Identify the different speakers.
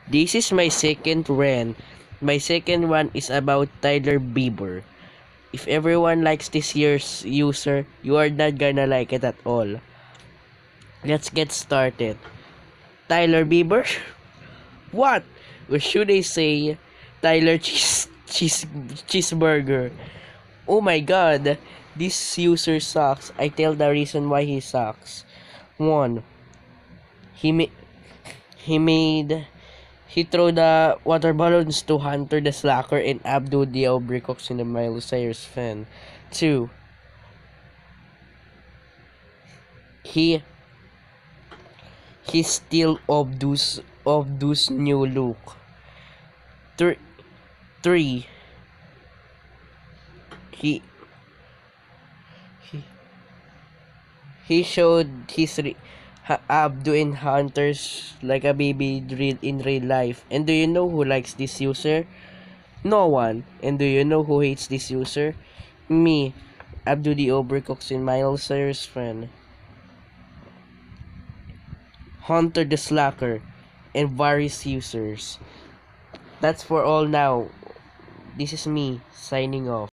Speaker 1: This is my second rant. My second one is about Tyler Bieber. If everyone likes this year's user, you are not gonna like it at all. Let's get started. Tyler Bieber? What? Or should I say Tyler Cheeseburger? Oh my god, this user sucks. I tell the reason why he sucks. 1. He ma- he made He threw the water balloons to Hunter the Slacker and Abdul the Aubreycox in the Miley Cyrus fan. 2. He he still Obdu's new look. 3. He he, he showed his Abdu and Hunters like a baby drill in real life. And do you know who likes this user? No one. And do you know who hates this user? Me, Abdu the Overcook's in Miley Cyrus friend, Hunter the Slacker, and various users. That's for all now. This is me signing off.